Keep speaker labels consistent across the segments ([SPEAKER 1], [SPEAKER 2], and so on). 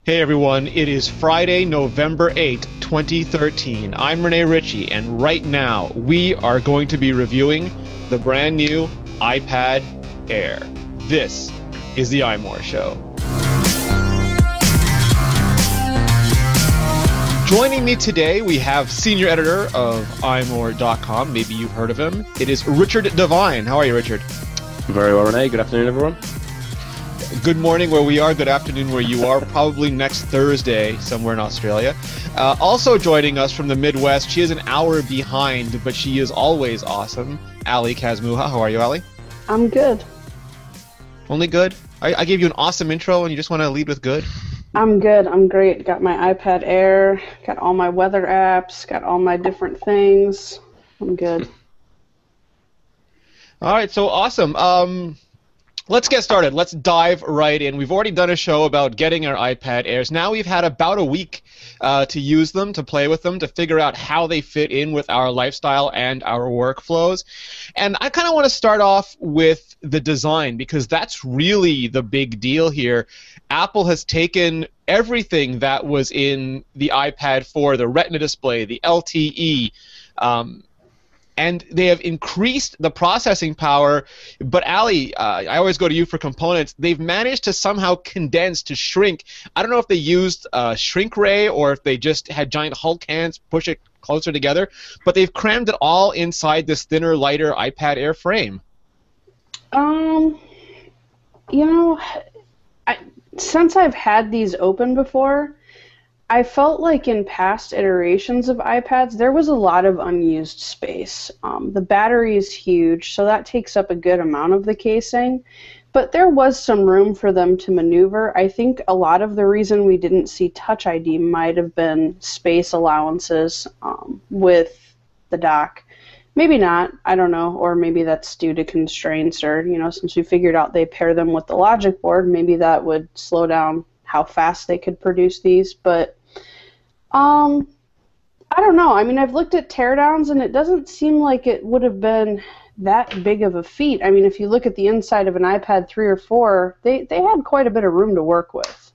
[SPEAKER 1] Hey everyone, it is Friday, November 8th, 2013. I'm Rene Ritchie, and right now we are going to be reviewing the brand new iPad Air. This is the iMore Show. Joining me today, we have senior editor of iMore.com. Maybe you've heard of him. It is Richard Devine. How are you, Richard?
[SPEAKER 2] Very well, Rene. Good afternoon, everyone.
[SPEAKER 1] Good morning where we are, good afternoon where you are, probably next Thursday somewhere in Australia. Also joining us from the Midwest, she is an hour behind, but she is always awesome, Ali Kazmuha. How are you, Ali?
[SPEAKER 3] I'm good.
[SPEAKER 1] Only good? I gave you an awesome intro and you just want to lead with good?
[SPEAKER 3] I'm good. I'm great. Got my iPad Air, got all my weather apps, got all my different things. I'm good.
[SPEAKER 1] All right, so awesome. Let's get started. Let's dive right in. We've already done a show about getting our iPad Airs. Now we've had about a week to use them, to play with them, to figure out how they fit in with our lifestyle and our workflows. And I kind of want to start off with the design because that's really the big deal here. Apple has taken everything that was in the iPad 4, the Retina display, the LTE, and they have increased the processing power. But Ali, I always go to you for components. They've managed to somehow condense, to shrink. I don't know if they used shrink ray or if they just had giant Hulk hands push it closer together, but they've crammed it all inside this thinner, lighter iPad Air frame.
[SPEAKER 3] You know, since I've had these open before, I felt like in past iterations of iPads, there was a lot of unused space. The battery is huge, so that takes up a good amount of the casing, but there was some room for them to maneuver. I think a lot of the reason we didn't see Touch ID might have been space allowances with the dock. Maybe not, I don't know, or maybe that's due to constraints, or, you know, since we figured out they pair them with the logic board, maybe that would slow down how fast they could produce these. But I don't know. I mean, I've looked at teardowns and it doesn't seem like it would have been that big of a feat. I mean, if you look at the inside of an iPad 3 or 4, they had quite a bit of room to work with.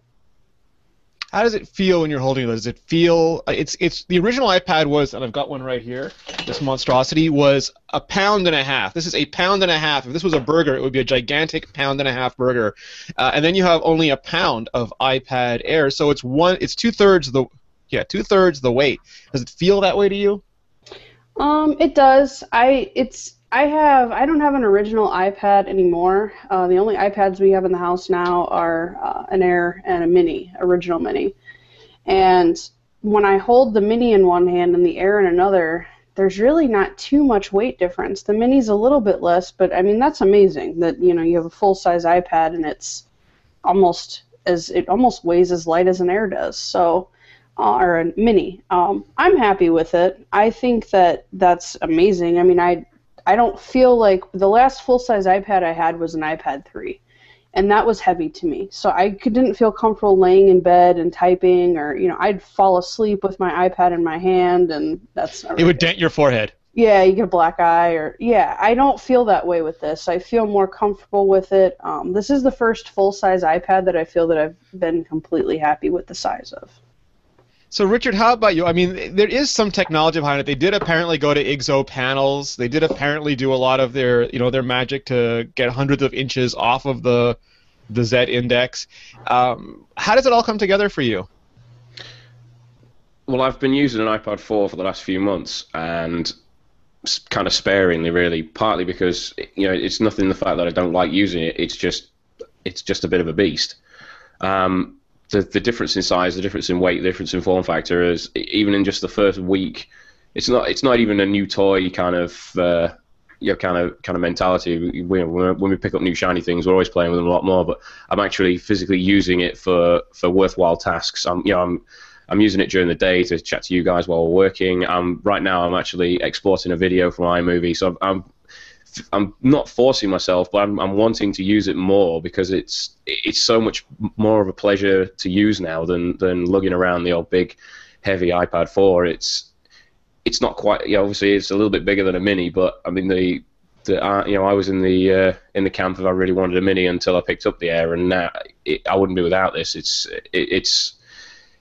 [SPEAKER 1] How does it feel when you're holding it? Does it feel, it's the original iPad was, and I've got one right here, this monstrosity, was a pound and a half. This is a pound and a half. If this was a burger, it would be a gigantic pound and a half burger. And then you have only a pound of iPad Air, so it's two-thirds the weight. Does it feel that way to you?
[SPEAKER 3] It does. I don't have an original iPad anymore. The only iPads we have in the house now are an Air and a Mini, original Mini. And when I hold the Mini in one hand and the Air in another, there's really not too much weight difference. The Mini's a little bit less, but I mean that's amazing that, you know, you have a full-size iPad and it almost weighs as light as an Air does. So. Or a Mini. I'm happy with it. I think that's amazing. I mean, I don't feel like the last full-size iPad I had was an iPad 3, and that was heavy to me. So I didn't feel comfortable laying in bed and typing, or, you know, I'd fall asleep with my iPad in my hand, and that's not
[SPEAKER 1] It would dent your forehead.
[SPEAKER 3] Yeah, you get a black eye, or yeah, I don't feel that way with this. I feel more comfortable with it. This is the first full-size iPad that I feel that I've been completely happy with the size of.
[SPEAKER 1] So Richard, how about you? I mean, there is some technology behind it. They did apparently go to IGZO panels. They did apparently do a lot of their magic to get hundreds of inches off of the Z index. How does it all come together for you?
[SPEAKER 2] Well, I've been using an iPad 4 for the last few months, and kind of sparingly, really. Partly because, you know, it's nothing the fact that I don't like using it. It's just a bit of a beast. The difference in size, the difference in weight, the difference in form factor is, even in just the first week, it's not even a new toy kind of mentality. When we pick up new shiny things, we're always playing with them a lot more. But I'm actually physically using it for worthwhile tasks. I'm using it during the day to chat to you guys while we're working. Right now I'm actually exporting a video from iMovie, so I'm not forcing myself, but I'm wanting to use it more because it's so much more of a pleasure to use now than lugging around the old big heavy iPad 4. It's not quite, obviously it's a little bit bigger than a Mini, but I mean I was in the camp of I really wanted a Mini until I picked up the Air, and now I wouldn't be without this. It's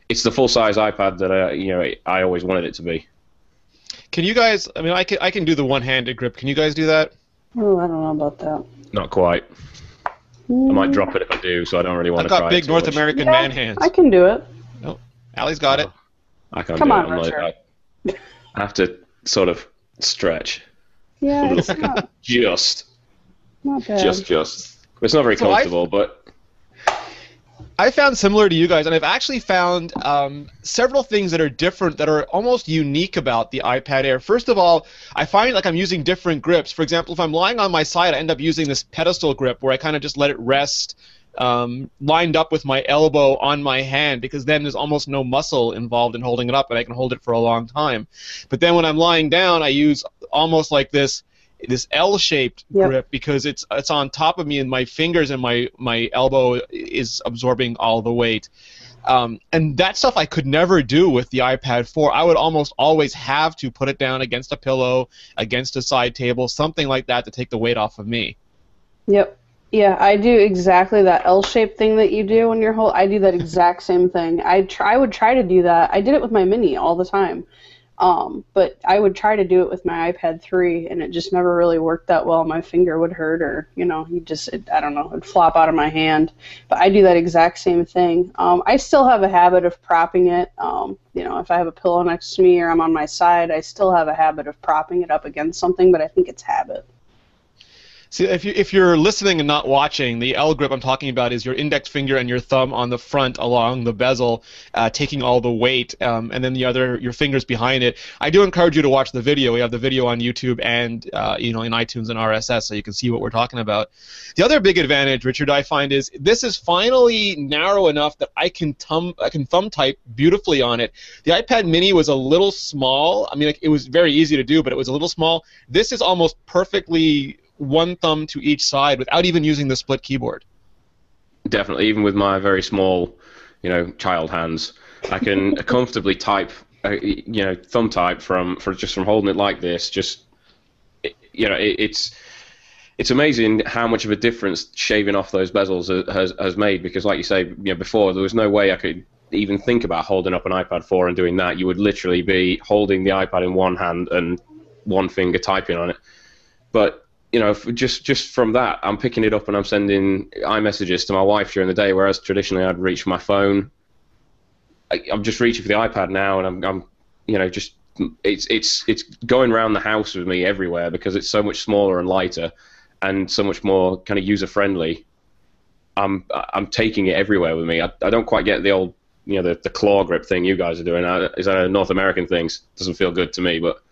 [SPEAKER 2] it's the full-size iPad that I always wanted it to be.
[SPEAKER 1] Can you guys? I mean, I can do the one-handed grip. Can you guys do that?
[SPEAKER 3] Oh, I don't know about that.
[SPEAKER 2] Not quite. I might drop it if I do, so I don't really want to try it.
[SPEAKER 1] I've got big North American man hands.
[SPEAKER 3] I can do it.
[SPEAKER 1] Oh, Allie's got it.
[SPEAKER 2] I can't
[SPEAKER 3] Come
[SPEAKER 2] do
[SPEAKER 3] on,
[SPEAKER 2] it. I have to sort of stretch.
[SPEAKER 3] Yeah, it's
[SPEAKER 2] not bad.
[SPEAKER 3] Just.
[SPEAKER 2] It's not very comfortable, but
[SPEAKER 1] I found similar to you guys, and I've actually found several things that are different, that are almost unique about the iPad Air. First of all, I find like I'm using different grips. For example, if I'm lying on my side, I end up using this pedestal grip where I kind of just let it rest lined up with my elbow on my hand, because then there's almost no muscle involved in holding it up, and I can hold it for a long time. But then when I'm lying down, I use almost like this L-shaped grip, because it's on top of me, and my fingers and my elbow is absorbing all the weight. And that stuff I could never do with the iPad 4. I would almost always have to put it down against a pillow, against a side table, something like that to take the weight off of me.
[SPEAKER 3] Yep. Yeah, I do exactly that L-shaped thing that you do when you're I do that exact same thing. I would try to do that. I did it with my Mini all the time. But I would try to do it with my iPad 3, and it just never really worked that well. My finger would hurt, or, I don't know, it'd flop out of my hand. But I do that exact same thing. I still have a habit of propping it. If I have a pillow next to me or I'm on my side, I still have a habit of propping it up against something, but I think it's habit.
[SPEAKER 1] See, if you're listening and not watching, the L grip I'm talking about is your index finger and your thumb on the front along the bezel, taking all the weight, and then your fingers behind it. I do encourage you to watch the video. We have the video on YouTube and in iTunes and RSS, so you can see what we're talking about. The other big advantage, Richard, I find is this is finally narrow enough that I can thumb type beautifully on it. The iPad Mini was a little small. I mean, it was very easy to do, but it was a little small. This is almost perfectly one thumb to each side without even using the split keyboard.
[SPEAKER 2] Definitely, even with my very small, child hands, I can comfortably type, thumb type from holding it like this. It's amazing how much of a difference shaving off those bezels has made, because, like you say, before there was no way I could even think about holding up an iPad 4 and doing that. You would literally be holding the iPad in one hand and one finger typing on it. But just from that, I'm picking it up and I'm sending iMessages to my wife during the day, whereas traditionally I'd reach for my phone. I'm just reaching for the iPad now, and I'm it's going around the house with me everywhere, because it's so much smaller and lighter, and so much more kind of user friendly. I'm taking it everywhere with me. I don't quite get the old the claw grip thing you guys are doing. Is that a North American thing? Doesn't feel good to me, but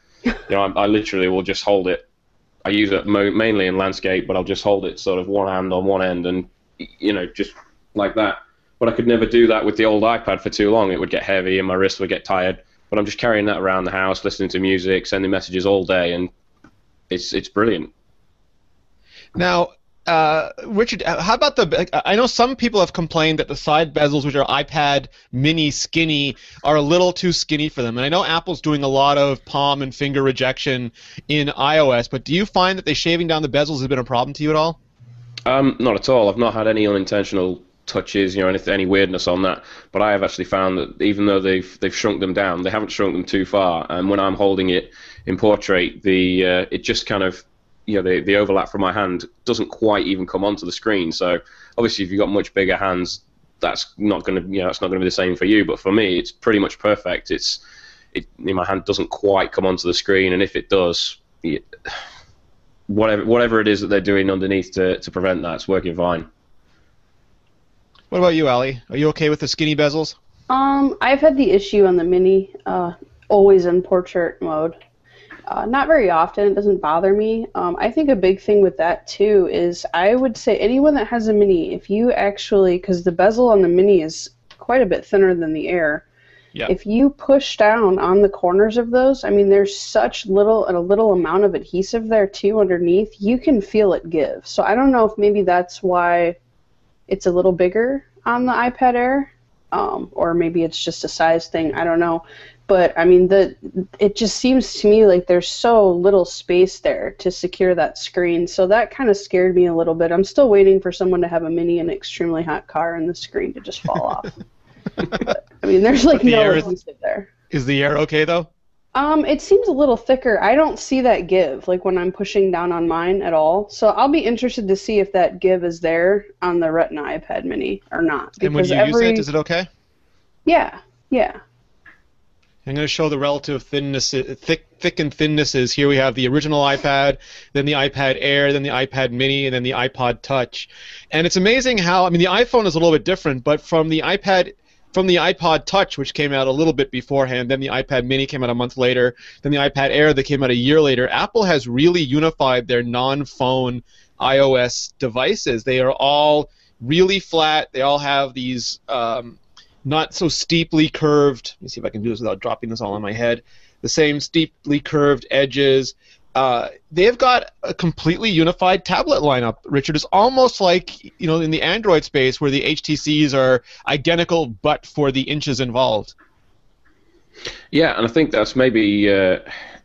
[SPEAKER 2] I literally will just hold it. I use it mainly in landscape, but I'll just hold it sort of one hand on one end, and just like that. But I could never do that with the old iPad for too long. It would get heavy and my wrist would get tired. But I'm just carrying that around the house, listening to music, sending messages all day, and it's brilliant.
[SPEAKER 1] Now, Richard, how about I know some people have complained that the side bezels, which are iPad Mini skinny, are a little too skinny for them. And I know Apple's doing a lot of palm and finger rejection in iOS, but do you find that shaving down the bezels has been a problem to you at all?
[SPEAKER 2] Not at all. I've not had any unintentional touches, any weirdness on that. But I have actually found that even though they've shrunk them down, they haven't shrunk them too far. And when I'm holding it in portrait, it just kind of the overlap from my hand doesn't quite even come onto the screen. So obviously, if you've got much bigger hands, that's not going to that's not going to be the same for you. But for me, it's pretty much perfect. My hand doesn't quite come onto the screen, and if it does, whatever it is that they're doing underneath to prevent that, it's working fine.
[SPEAKER 1] What about you, Allie? Are you okay with the skinny bezels?
[SPEAKER 3] I've had the issue on the Mini, always in portrait mode. Not very often. It doesn't bother me. I think a big thing with that, too, is I would say anyone that has a Mini, if you actually, because the bezel on the Mini is quite a bit thinner than the Air, if you push down on the corners of those, I mean, there's such a little amount of adhesive there, too, underneath, you can feel it give. So I don't know if maybe that's why it's a little bigger on the iPad Air, or maybe it's just a size thing. I don't know. But, I mean, it just seems to me like there's so little space there to secure that screen. So that kind of scared me a little bit. I'm still waiting for someone to have a Mini in an extremely hot car and the screen to just fall off. I mean, there's like
[SPEAKER 1] But the
[SPEAKER 3] no
[SPEAKER 1] air
[SPEAKER 3] adhesive there.
[SPEAKER 1] is the air okay though?
[SPEAKER 3] It seems a little thicker. I don't see that give like when I'm pushing down on mine at all. So I'll be interested to see if that give is there on the Retina iPad Mini or not.
[SPEAKER 1] And when you use it, is it okay?
[SPEAKER 3] Yeah, yeah.
[SPEAKER 1] I'm going to show the relative thinness, thick and thinnesses. Here we have the original iPad, then the iPad Air, then the iPad Mini, and then the iPod Touch. And it's amazing how, I mean, the iPhone is a little bit different, but from the iPod Touch, which came out a little bit beforehand, then the iPad Mini came out a month later, then the iPad Air that came out a year later, Apple has really unified their non-phone iOS devices. They are all really flat. They all have these not so steeply curved, let me see if I can do this without dropping this all on my head, the same steeply curved edges. They've got a completely unified tablet lineup, Richard. It's almost like, you know, in the Android space where the HTCs are identical but for the inches involved.
[SPEAKER 2] Yeah, and I think that's maybe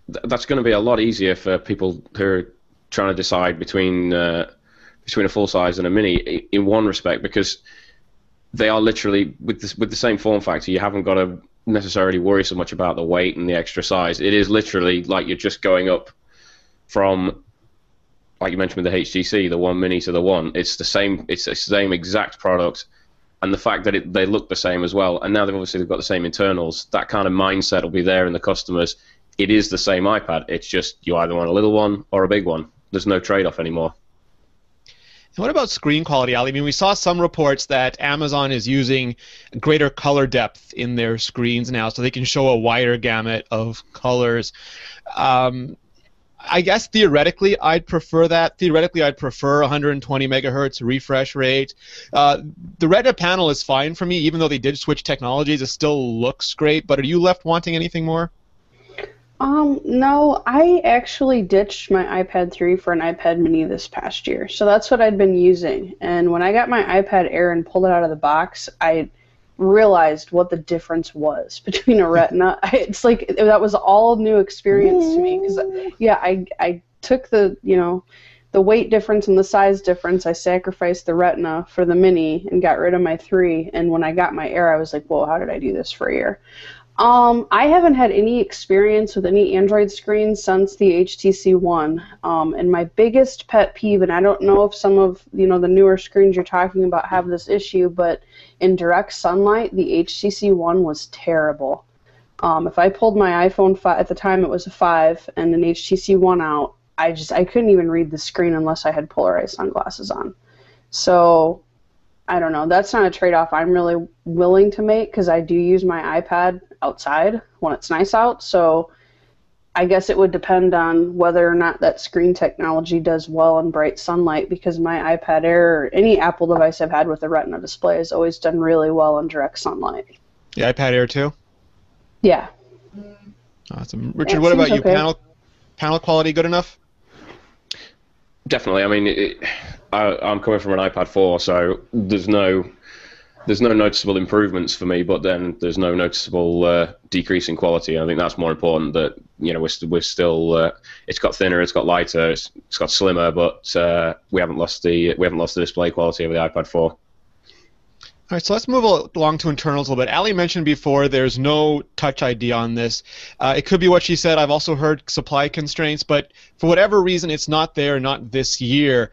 [SPEAKER 2] that's going to be a lot easier for people who are trying to decide between a full size and a mini in one respect, because they are literally with the same form factor. You haven't got to necessarily worry so much about the weight and the extra size. It is literally like you're just going up from, like you mentioned with the HTC, the one mini to the one. It's the same. It's the same exact product, and the fact that they look the same as well. And now they've got the same internals. That kind of mindset will be there in the customers. It is the same iPad. It's just you either want a little one or a big one. There's no trade-off anymore.
[SPEAKER 1] And what about screen quality, Ali? I mean, we saw some reports that Amazon is using greater color depth in their screens now, so they can show a wider gamut of colors. I guess theoretically I'd prefer that. Theoretically I'd prefer 120 megahertz refresh rate. The Retina panel is fine for me, even though they did switch technologies. It still looks great, but are you left wanting anything more?
[SPEAKER 3] No, I actually ditched my iPad 3 for an iPad mini this past year. So that's what I'd been using. And when I got my iPad Air and pulled it out of the box, I realized what the difference was between a Retina. It's like that was all new experience to me because yeah, I took the, you know, the weight difference and the size difference. I sacrificed the Retina for the mini and got rid of my 3, and when I got my Air I was like, whoa, how did I do this for a year? I haven't had any experience with any Android screens since the HTC One, and my biggest pet peeve, and I don't know if some of, you know, the newer screens you're talking about have this issue, but in direct sunlight, the HTC One was terrible. If I pulled my iPhone 5, at the time it was a 5, and an HTC One out, I couldn't even read the screen unless I had polarized sunglasses on. So I don't know. That's not a trade-off I'm really willing to make because I do use my iPad outside when it's nice out. So I guess it would depend on whether or not that screen technology does well in bright sunlight, because my iPad Air or any Apple device I've had with a Retina display has always done really well in direct sunlight.
[SPEAKER 1] The iPad Air too?
[SPEAKER 3] Yeah.
[SPEAKER 1] Awesome. Richard, what about you?
[SPEAKER 3] Okay.
[SPEAKER 1] Panel quality good enough?
[SPEAKER 2] Definitely. I mean, I'm coming from an iPad 4, so there's no noticeable improvements for me, but then there's no noticeable decrease in quality. I think that's more important. That, you know, we're still it's got thinner, it's got lighter, it's got slimmer, but we haven't lost the display quality of the iPad 4.
[SPEAKER 1] All right, so let's move along to internals a little bit. Ali mentioned before there's no Touch ID on this. It could be what she said. I've also heard supply constraints, but for whatever reason, it's not there, not this year.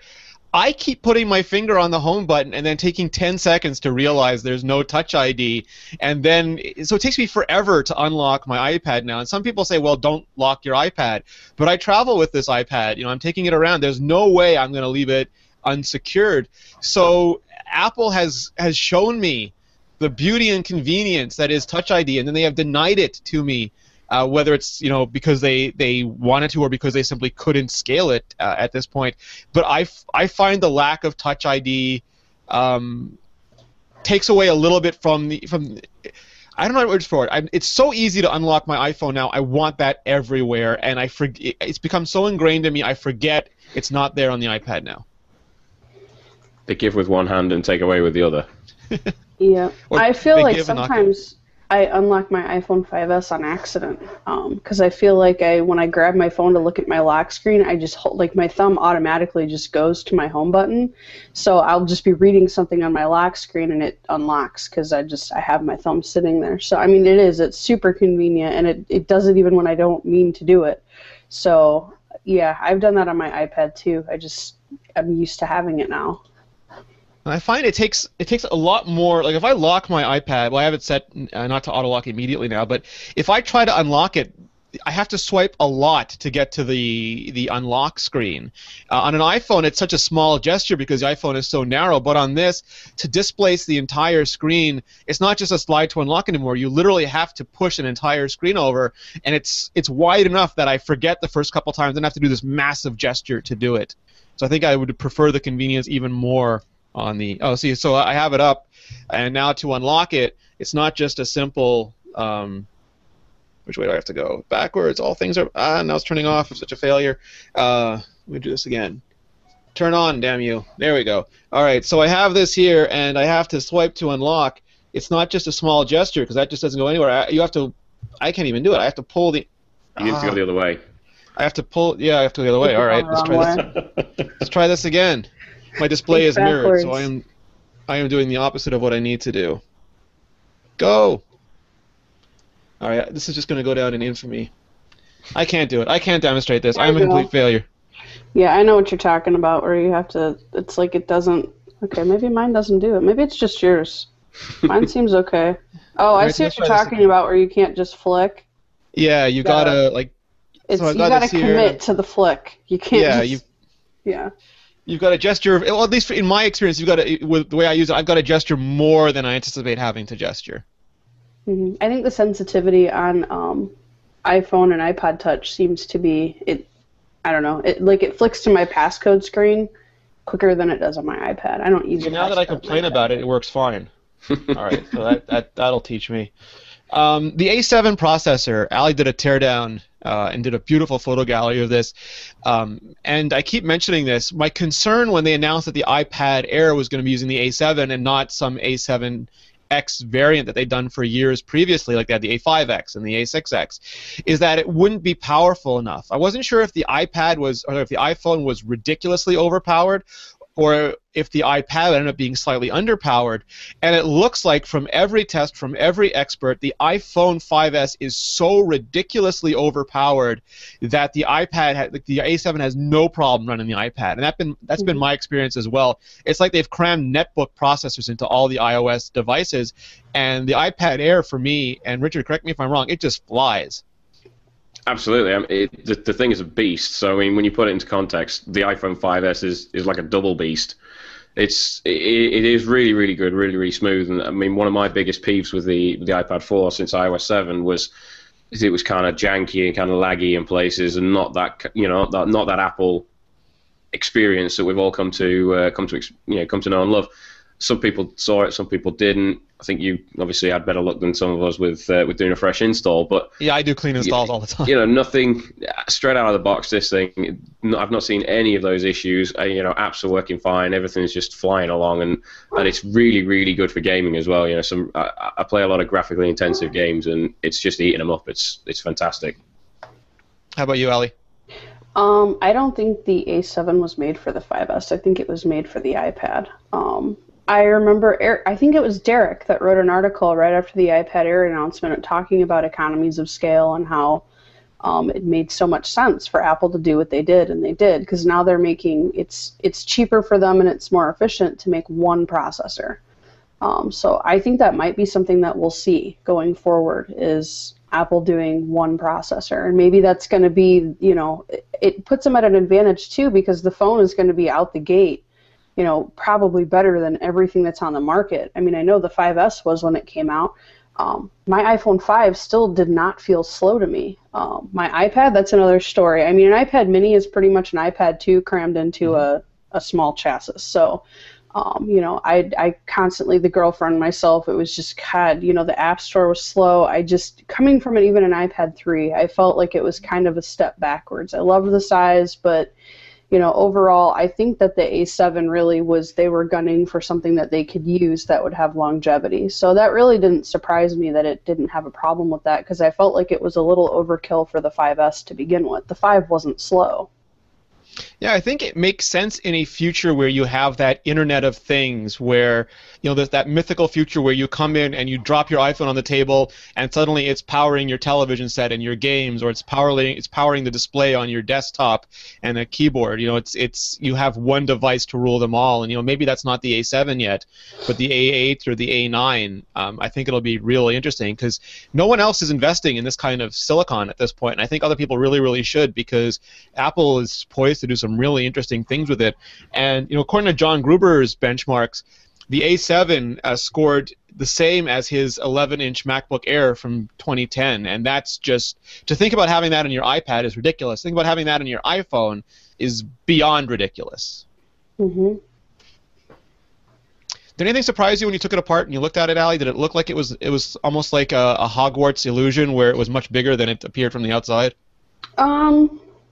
[SPEAKER 1] I keep putting my finger on the home button and then taking 10 seconds to realize there's no Touch ID, and then so it takes me forever to unlock my iPad now. And some people say, well, don't lock your iPad, but I travel with this iPad. You know, I'm taking it around. There's no way I'm going to leave it unsecured. So Apple has shown me the beauty and convenience that is Touch ID, and then they have denied it to me. Whether it's, you know, because they wanted to or because they simply couldn't scale it at this point. But I find the lack of Touch ID takes away a little bit from I don't know what words for it. It's so easy to unlock my iPhone now. I want that everywhere, and it's become so ingrained in me. I forget it's not there on the iPad now.
[SPEAKER 2] They give with one hand and take away with the other.
[SPEAKER 3] Yeah,
[SPEAKER 1] Or
[SPEAKER 3] I feel
[SPEAKER 1] they
[SPEAKER 3] like
[SPEAKER 1] give and not
[SPEAKER 3] sometimes I unlocked my iPhone 5S on accident because I feel like when I grab my phone to look at my lock screen, I just hold, like my thumb automatically just goes to my home button. So I'll just be reading something on my lock screen and it unlocks because I have my thumb sitting there. So I mean it's super convenient, and it does it even when I don't mean to do it. So yeah, I've done that on my iPad too. I'm used to having it now.
[SPEAKER 1] And I find it takes a lot more. Like if I lock my iPad, well, I have it set not to auto lock immediately now, but if I try to unlock it, I have to swipe a lot to get to the unlock screen. On an iPhone, it's such a small gesture because the iPhone is so narrow. But on this, to displace the entire screen, it's not just a slide to unlock anymore. You literally have to push an entire screen over, and it's wide enough that I forget the first couple times and have to do this massive gesture to do it. So I think I would prefer the convenience even more on the. Oh, see, so I have it up, and now to unlock it, it's not just a simple. Which way do I have to go? Backwards. All things are. Now it's turning off. Such a failure. Let me do this again. Turn on, damn you. There we go. All right, so I have this here, and I have to swipe to unlock. It's not just a small gesture because that just doesn't go anywhere. You have to. I can't even do it. I have to pull the.
[SPEAKER 2] You need to go the other way.
[SPEAKER 1] I have to pull. Yeah, I have to go the other way. All right, let's try this. Let's try this again. My display is mirrored, so I am doing the opposite of what I need to do. Go. All right, this is just going to go down in infamy. I can't do it. I can't demonstrate this. I'm a complete failure.
[SPEAKER 3] Yeah, I know what you're talking about, where you have to, it's like it doesn't, okay, maybe mine doesn't do it. Maybe it's just yours. Mine seems okay. Oh, I see what you're talking about, where you can't just flick.
[SPEAKER 1] Yeah, you got to, like,
[SPEAKER 3] you got to commit to the flick. You can't
[SPEAKER 1] Yeah, you've got to gesture, well, at least in my experience, you've got to, with the way I use it, I've got to gesture more than I anticipate having to gesture.
[SPEAKER 3] I think the sensitivity on iPhone and iPod Touch seems to be I don't know. It flicks to my passcode screen quicker than it does on my iPad. I don't use it.
[SPEAKER 1] Now that I complain about it, it works fine. All right, so that'll teach me. The A7 processor, Ali did a teardown and did a beautiful photo gallery of this. And I keep mentioning this. My concern when they announced that the iPad Air was going to be using the A7 and not some A7X variant that they'd done for years previously, like they had the A5X and the A6X, is that it wouldn't be powerful enough. I wasn't sure if the iPhone was ridiculously overpowered, or if the iPad ended up being slightly underpowered. And it looks like from every test, from every expert, the iPhone 5S is so ridiculously overpowered that the A7 has no problem running the iPad. And that's been my experience as well. It's like they've crammed netbook processors into all the iOS devices, and the iPad Air, for me, and Richard, correct me if I'm wrong, it just flies.
[SPEAKER 2] Absolutely. I mean, the thing is a beast. So I mean, when you put it into context, the iPhone 5S is like a double beast. It is really, really good, really, really smooth. And I mean, one of my biggest peeves with the iPad 4 since iOS 7 was it was kind of janky and kind of laggy in places, and not that not that Apple experience that we've all come to know and love. Some people saw it, some people didn't. I think you obviously had better luck than some of us with doing a fresh install, but
[SPEAKER 1] yeah, I do clean installs all the time.
[SPEAKER 2] Nothing straight out of the box. This thing, I've not seen any of those issues. Apps are working fine. Everything's just flying along, and it's really, really good for gaming as well. I play a lot of graphically intensive games, and it's just eating them up. It's fantastic.
[SPEAKER 1] How about you, Ali?
[SPEAKER 3] I don't think the A7 was made for the 5S. I think it was made for the iPad. I remember, I think it was Derek that wrote an article right after the iPad Air announcement talking about economies of scale and how it made so much sense for Apple to do what they did, and they did, because now they're making, it's cheaper for them and it's more efficient to make one processor. So I think that might be something that we'll see going forward, is Apple doing one processor. And maybe that's going to be, it puts them at an advantage too, because the phone is going to be out the gate probably better than everything that's on the market. I mean, I know the 5S was when it came out. My iPhone 5 still did not feel slow to me. My iPad, that's another story. I mean, an iPad mini is pretty much an iPad 2 crammed into a small chassis. So, I constantly, the girlfriend, myself, it was just, God, the App Store was slow. Coming from even an iPad 3, I felt like it was kind of a step backwards. I loved the size, but overall, I think that the A7 really was, they were gunning for something that they could use that would have longevity. So that really didn't surprise me that it didn't have a problem with that, because I felt like it was a little overkill for the 5S to begin with. The 5 wasn't slow.
[SPEAKER 1] Yeah, I think it makes sense in a future where you have that Internet of Things, where there's that mythical future where you come in and you drop your iPhone on the table and suddenly it's powering your television set and your games, or it's powering the display on your desktop and a keyboard. It's you have one device to rule them all, and maybe that's not the A7 yet, but the A8 or the A9. I think it'll be really interesting because no one else is investing in this kind of silicon at this point, and I think other people really, really should, because Apple is poised to do some really interesting things with it. And according to John Gruber's benchmarks, the A7 scored the same as his 11-inch MacBook Air from 2010, and that's just, to think about having that on your iPad is ridiculous. Think about having that on your iPhone is beyond ridiculous.
[SPEAKER 3] Mm-hmm.
[SPEAKER 1] Did anything surprise you when you took it apart and you looked at it, Allie? Did it look like it was almost like a Hogwarts illusion where it was much bigger than it appeared from the outside?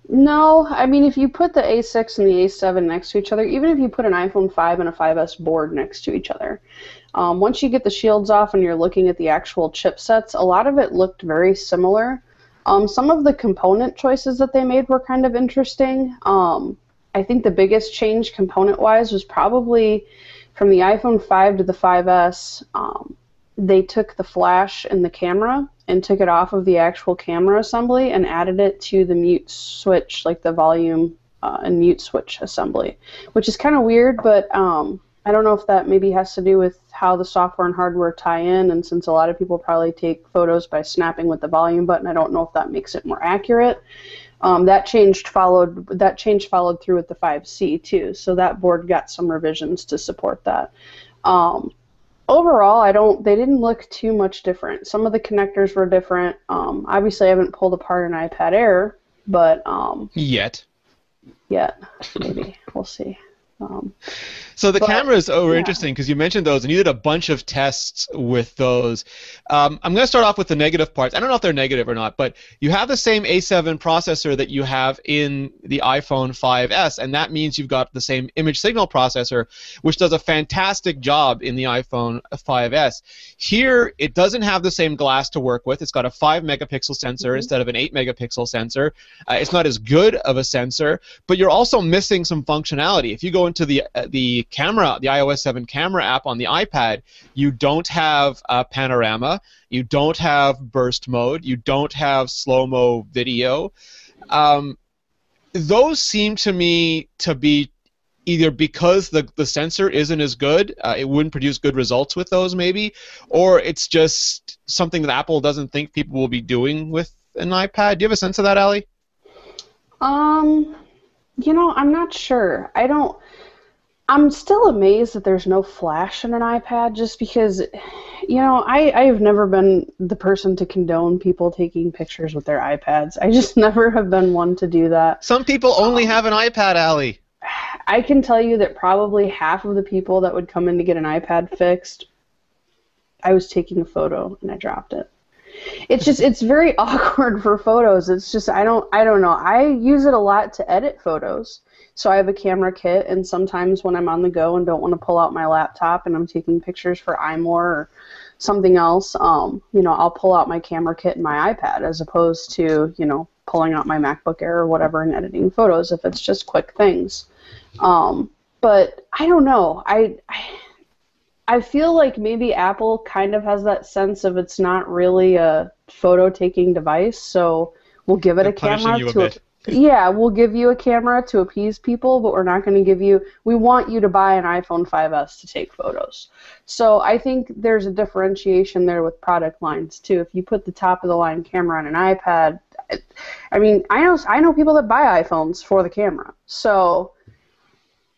[SPEAKER 3] No, I mean, if you put the A6 and the A7 next to each other, even if you put an iPhone 5 and a 5S board next to each other, once you get the shields off and you're looking at the actual chipsets, a lot of it looked very similar. Some of the component choices that they made were kind of interesting. I think the biggest change component-wise was probably from the iPhone 5 to the 5S. They took the flash and the camera and took it off of the actual camera assembly and added it to the mute switch, like the volume and mute switch assembly, which is kind of weird, but I don't know if that maybe has to do with how the software and hardware tie in, and since a lot of people probably take photos by snapping with the volume button, I don't know if that makes it more accurate. That change followed through with the 5C too, so that board got some revisions to support that. Overall, they didn't look too much different. Some of the connectors were different. Obviously, I haven't pulled apart an iPad Air, but Yet, maybe we'll see.
[SPEAKER 1] So the cameras were interesting because you mentioned those, and you did a bunch of tests with those. I'm going to start off with the negative parts. I don't know if they're negative or not, but you have the same A7 processor that you have in the iPhone 5S, and that means you've got the same image signal processor, which does a fantastic job in the iPhone 5S. Here, it doesn't have the same glass to work with. It's got a 5-megapixel sensor instead of an 8-megapixel sensor. It's not as good of a sensor, but you're also missing some functionality. If you go into the camera, the iOS 7 camera app on the iPad, you don't have panorama, you don't have burst mode, you don't have slow-mo video. Those seem to me to be either because the sensor isn't as good, it wouldn't produce good results with those maybe, or it's just something that Apple doesn't think people will be doing with an iPad. Do you have a sense of that, Allie?
[SPEAKER 3] I'm not sure. I'm still amazed that there's no flash in an iPad, just because, I've never been the person to condone people taking pictures with their iPads. I just never have been one to do that.
[SPEAKER 1] Some people only have an iPad, Allie.
[SPEAKER 3] I can tell you that probably half of the people that would come in to get an iPad fixed, I was taking a photo and I dropped it. It's very awkward for photos. It's just, I don't know. I use it a lot to edit photos. So I have a camera kit, and sometimes when I'm on the go and don't want to pull out my laptop and I'm taking pictures for iMore or something else, I'll pull out my camera kit and my iPad as opposed to, pulling out my MacBook Air or whatever and editing photos if it's just quick things. But I don't know. I feel like maybe Apple kind of has that sense of it's not really a photo-taking device, so we'll give it a camera we'll give you a camera to appease people, but we're not going to give you, we want you to buy an iPhone 5S to take photos. So I think there's a differentiation there with product lines too. If you put the top of the line camera on an iPad, I know people that buy iPhones for the camera. So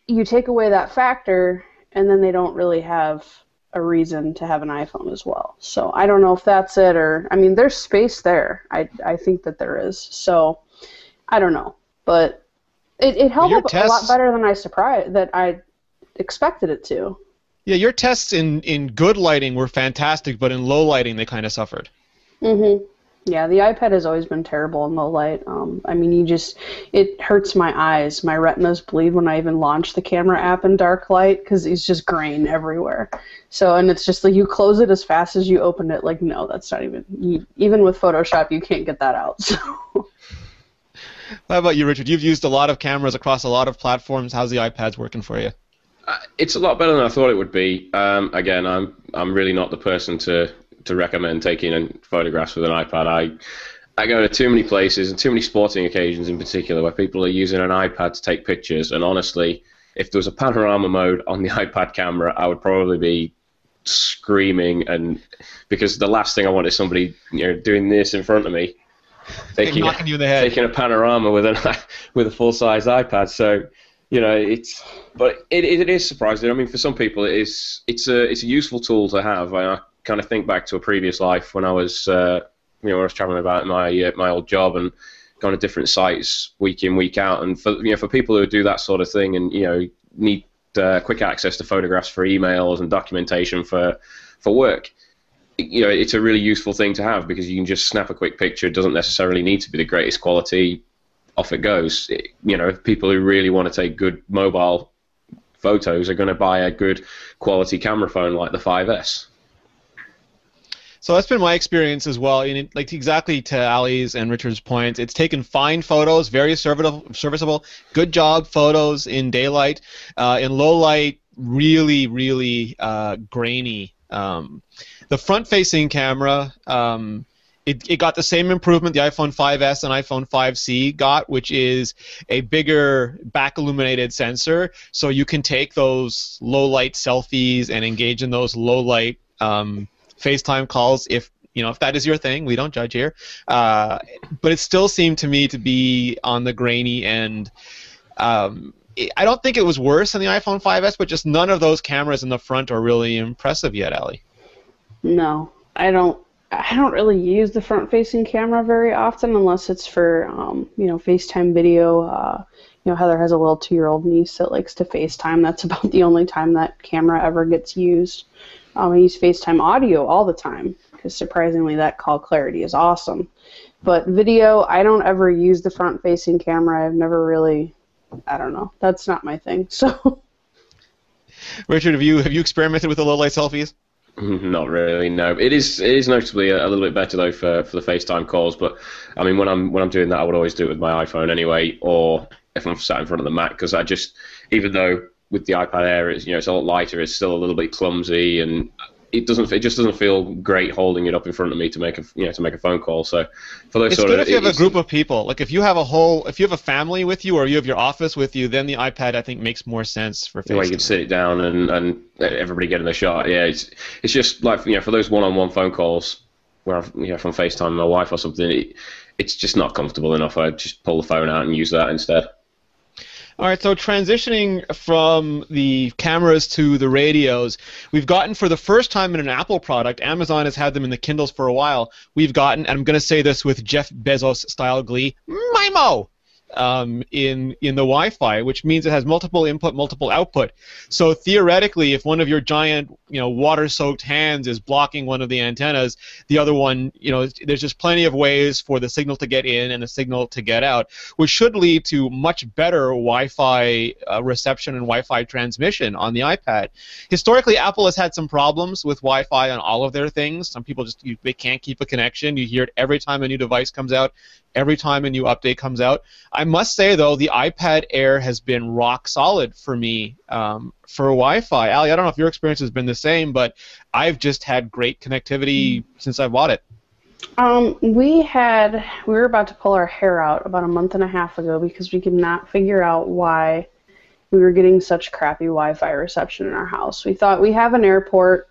[SPEAKER 3] you take away that factor, and then they don't really have a reason to have an iPhone as well. So I don't know if that's it, or, there's space there. I think that there is. So I don't know, but it held up a lot better than I expected it to.
[SPEAKER 1] Yeah, your tests in good lighting were fantastic, but in low lighting they kind of suffered.
[SPEAKER 3] Mhm. Yeah, the iPad has always been terrible in low light. I mean, it hurts my eyes. My retinas bleed when I even launch the camera app in dark light because it's just grain everywhere. So, and it's just like you close it as fast as you open it. Like, no, that's not even with Photoshop, you can't get that out. So.
[SPEAKER 1] How about you, Richard? You've used a lot of cameras across a lot of platforms. How's the iPads working for you?
[SPEAKER 2] It's a lot better than I thought it would be. Again, I'm really not the person to recommend taking photographs with an iPad. I go to too many places and too many sporting occasions in particular where people are using an iPad to take pictures, and honestly, if there was a panorama mode on the iPad camera, I would probably be screaming, and because the last thing I want is somebody doing this in front of me,
[SPEAKER 1] knocking you in the head.
[SPEAKER 2] taking a panorama with a full-size iPad. So but it is surprising. I mean, for some people, it's a useful tool to have. I kind of think back to a previous life when I was when I was traveling about my old job and going to different sites week in, week out, and for people who do that sort of thing and need quick access to photographs for emails and documentation for work. It's a really useful thing to have because you can just snap a quick picture. It doesn't necessarily need to be the greatest quality. Off it goes. People who really want to take good mobile photos are going to buy a good quality camera phone like the 5S.
[SPEAKER 1] So that's been my experience as well. Like exactly to Ali's and Richard's points, it's taken fine photos, very serviceable, good job photos in daylight. In low light, really, really grainy. The front-facing camera, it got the same improvement the iPhone 5S and iPhone 5C got, which is a bigger back-illuminated sensor, so you can take those low-light selfies and engage in those low-light FaceTime calls if that is your thing. We don't judge here. But it still seemed to me to be on the grainy end. I don't think it was worse than the iPhone 5S, but just none of those cameras in the front are really impressive yet, Ali.
[SPEAKER 3] No, I don't really use the front-facing camera very often unless it's for FaceTime video. Heather has a little 2-year-old niece that likes to FaceTime. That's about the only time that camera ever gets used. I use FaceTime audio all the time because surprisingly that call clarity is awesome. But video, I don't ever use the front-facing camera. I've never really, I don't know. That's not my thing. So,
[SPEAKER 1] Richard, have you experimented with the low-light selfies?
[SPEAKER 2] Not really, no. It is noticeably a little bit better though for the FaceTime calls. But I mean, when I'm doing that, I would always do it with my iPhone anyway, or if I'm sat in front of the Mac, because even though with the iPad Air it's a lot lighter, it's still a little bit clumsy, and it just doesn't feel great holding it up in front of me to make a phone call. So for those
[SPEAKER 1] it's good if you have a group of people. Like if you have a family with you or you have your office with you, then the iPad I think makes more sense for FaceTime.
[SPEAKER 2] Where you can sit it down and everybody get in the shot. Yeah, it's just like for those one-on-one phone calls where from FaceTime my wife or something, it's just not comfortable enough. I just pull the phone out and use that instead.
[SPEAKER 1] All right, so transitioning from the cameras to the radios, we've gotten for the first time in an Apple product, Amazon has had them in the Kindles for a while, we've gotten, and I'm going to say this with Jeff Bezos-style glee, MIMO in the Wi-Fi, which means it has multiple input, multiple output. So theoretically, if one of your giant, water-soaked hands is blocking one of the antennas, the other one, there's just plenty of ways for the signal to get in and the signal to get out, which should lead to much better Wi-Fi reception and Wi-Fi transmission on the iPad. Historically, Apple has had some problems with Wi-Fi on all of their things. Some people they can't keep a connection. You hear it every time a new device comes out, every time a new update comes out. I must say, though, the iPad Air has been rock solid for me for Wi-Fi. Ali, I don't know if your experience has been the same, but I've just had great connectivity since I bought it.
[SPEAKER 3] We were about to pull our hair out about a month and a half ago because we could not figure out why we were getting such crappy Wi-Fi reception in our house. We thought we have an airport.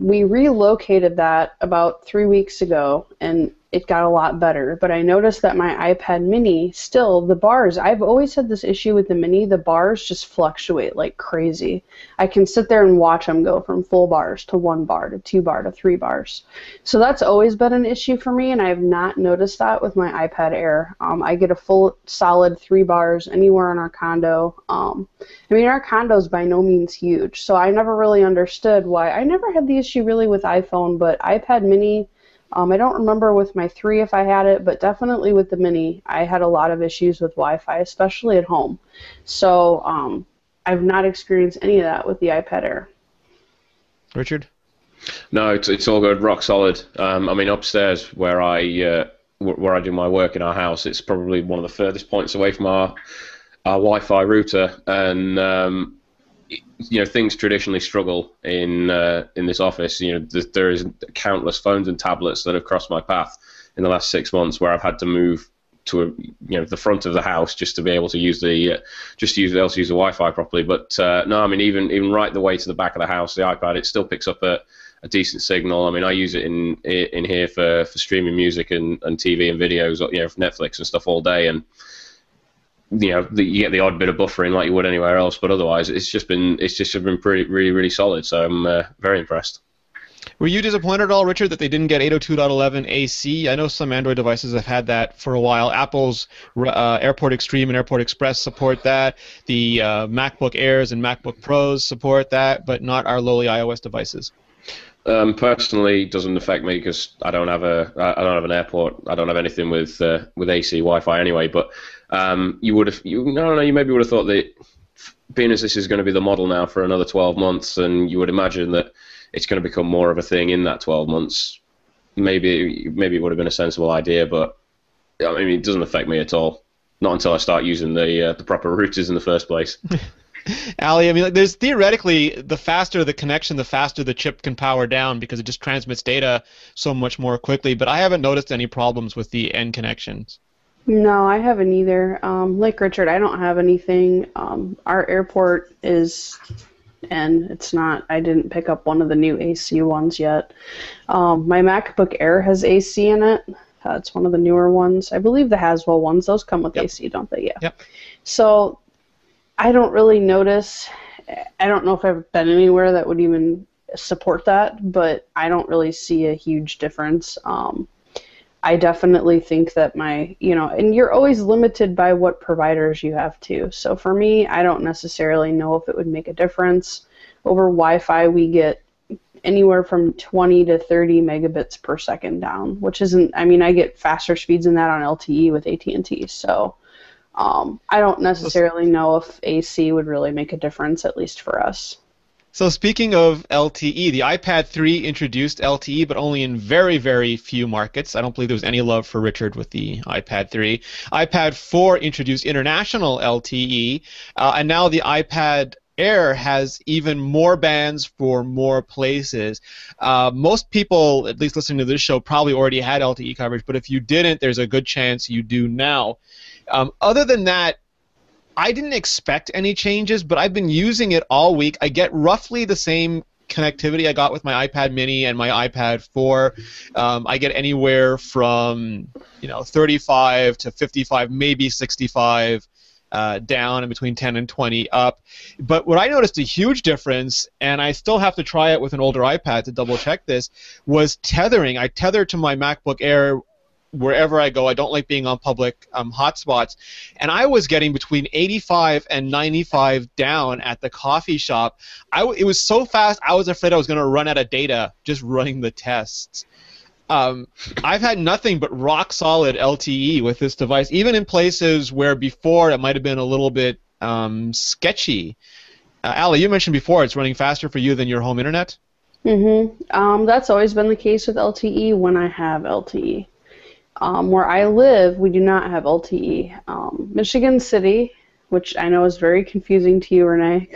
[SPEAKER 3] We relocated that about 3 weeks ago, and it got a lot better. But I noticed that my iPad mini, still, the bars, I've always had this issue with the mini, the bars just fluctuate like crazy. I can sit there and watch them go from full bars to 1 bar to 2 bar to 3 bars. So that's always been an issue for me, and I have not noticed that with my iPad Air. I get a full solid 3 bars anywhere in our condo. Our condo is by no means huge, so I never really understood why. I never had the issue really with iPhone, but iPad mini, I don't remember with my 3 if I had it, but definitely with the Mini, I had a lot of issues with Wi-Fi, especially at home. So I've not experienced any of that with the iPad Air.
[SPEAKER 1] Richard?
[SPEAKER 2] No, it's all good, rock solid. I mean, upstairs where I do my work in our house, it's probably one of the furthest points away from our Wi-Fi router, and things traditionally struggle in this office. There is countless phones and tablets that have crossed my path in the last 6 months where I've had to move to the front of the house just to be able to use the Wi-Fi properly. But no, I mean even right the way to the back of the house, the iPad, it still picks up a decent signal. I mean, I use it in here for streaming music and TV and videos, for Netflix and stuff all day, and you get the odd bit of buffering like you would anywhere else, but otherwise it's just been really solid. So I'm very impressed.
[SPEAKER 1] Were you disappointed at all, Richard, that they didn't get 802.11 AC? I know some Android devices have had that for a while. Apple's AirPort Extreme and AirPort Express support that. The MacBook Airs and MacBook Pros support that, but not our lowly iOS devices.
[SPEAKER 2] Personally, it doesn't affect me because I don't have an airport. I don't have anything with AC Wi-Fi anyway. But you maybe would have thought that, being as this is going to be the model now for another 12 months, and you would imagine that it's going to become more of a thing in that 12 months. Maybe it would have been a sensible idea, but I mean, it doesn't affect me at all. Not until I start using the proper routers in the first place.
[SPEAKER 1] Ali, I mean, there's theoretically, the faster the connection, the faster the chip can power down because it just transmits data so much more quickly. But I haven't noticed any problems with the end connections.
[SPEAKER 3] No, I haven't either. Like Richard, I don't have anything. Our airport is, and it's not, I didn't pick up one of the new AC ones yet. My MacBook Air has AC in it. It's one of the newer ones. I believe the Haswell ones, those come with AC, don't they? Yeah.
[SPEAKER 1] Yep.
[SPEAKER 3] So I don't really notice. I don't know if I've been anywhere that would even support that, but I don't really see a huge difference. I definitely think that and you're always limited by what providers you have too. So for me, I don't necessarily know if it would make a difference. Over Wi-Fi, we get anywhere from 20 to 30 megabits per second down, which isn't, I mean, I get faster speeds than that on LTE with AT&T. So I don't necessarily know if AC would really make a difference, at least for us.
[SPEAKER 1] So speaking of LTE, the iPad 3 introduced LTE, but only in very, very few markets. I don't believe there was any love for Richard with the iPad 3. iPad 4 introduced international LTE, and now the iPad Air has even more bands for more places. Most people, at least listening to this show, probably already had LTE coverage, but if you didn't, there's a good chance you do now. Other than that, I didn't expect any changes, but I've been using it all week. I get roughly the same connectivity I got with my iPad Mini and my iPad 4. I get anywhere from 35 to 55, maybe 65 down, and between 10 and 20 up. But what I noticed a huge difference, and I still have to try it with an older iPad to double check this, was tethering. I tether to my MacBook Air wherever I go. I don't like being on public hotspots, and I was getting between 85 and 95 down at the coffee shop. It was so fast, I was afraid I was going to run out of data just running the tests. I've had nothing but rock solid LTE with this device, even in places where before it might have been a little bit sketchy. Ali, you mentioned before it's running faster for you than your home internet?
[SPEAKER 3] Mm-hmm. That's always been the case with LTE when I have LTE. Where I live, we do not have LTE. Michigan City, which I know is very confusing to you, Rene.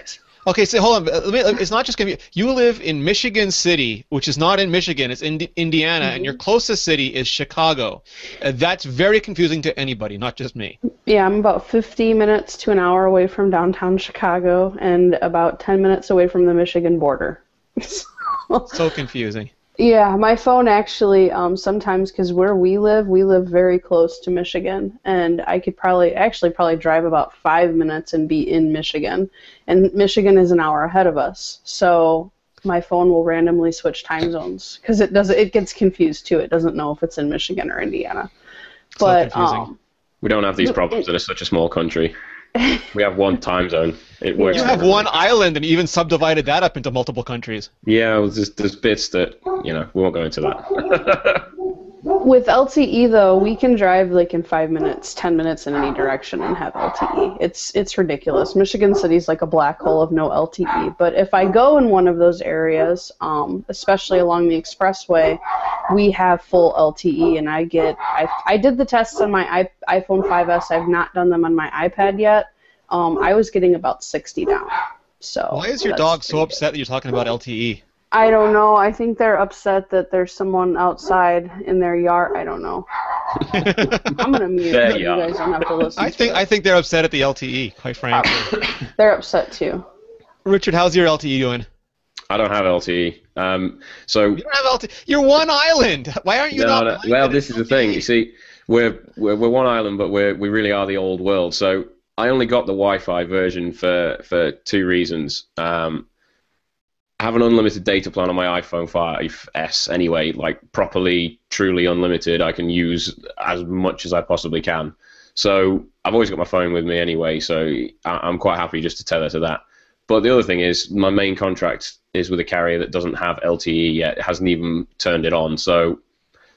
[SPEAKER 1] Okay, so hold on. It's not just confusing. You live in Michigan City, which is not in Michigan. It's in Indiana, and your closest city is Chicago. That's very confusing to anybody, not just me.
[SPEAKER 3] Yeah, I'm about 50 minutes to an hour away from downtown Chicago and about 10 minutes away from the Michigan border.
[SPEAKER 1] So confusing.
[SPEAKER 3] Yeah, my phone actually, sometimes, because where we live very close to Michigan, and I could probably drive about 5 minutes and be in Michigan, and Michigan is an hour ahead of us, so my phone will randomly switch time zones, because it gets confused too. It doesn't know if it's in Michigan or Indiana. But
[SPEAKER 1] so confusing.
[SPEAKER 2] We don't have these problems in such a small country. We have one time zone. It works.
[SPEAKER 1] You
[SPEAKER 2] for
[SPEAKER 1] have
[SPEAKER 2] everybody.
[SPEAKER 1] one island and even subdivided that up into multiple countries.
[SPEAKER 2] Yeah, well, there's bits that we won't go into that.
[SPEAKER 3] With LTE though, we can drive like in 5 minutes, 10 minutes in any direction and have LTE. It's ridiculous. Michigan City's like a black hole of no LTE. But if I go in one of those areas, especially along the expressway, we have full LTE, and I did the tests on my iPhone 5S. I've not done them on my iPad yet. I was getting about 60 down. So
[SPEAKER 1] Why is your dog so upset that you're talking about LTE?
[SPEAKER 3] I don't know. I think they're upset that there's someone outside in their yard. I don't know. I'm gonna mute.
[SPEAKER 2] There
[SPEAKER 3] So
[SPEAKER 2] you
[SPEAKER 3] you
[SPEAKER 2] are.
[SPEAKER 3] guys don't have to listen.
[SPEAKER 1] I think they're upset at the LTE, quite frankly.
[SPEAKER 3] They're upset too.
[SPEAKER 1] Richard, how's your LTE doing?
[SPEAKER 2] I don't have LTE. So
[SPEAKER 1] You don't have LTE. You're one island. Why aren't you
[SPEAKER 2] no. Well, this is the thing. You see, we're one island, but we really are the old world. So I only got the Wi-Fi version for two reasons. I have an unlimited data plan on my iPhone 5S anyway, like properly, truly unlimited. I can use as much as I possibly can. So I've always got my phone with me anyway, so I'm quite happy just to tether to that. But the other thing is, my main contract is with a carrier that doesn't have LTE yet. It hasn't even turned it on. So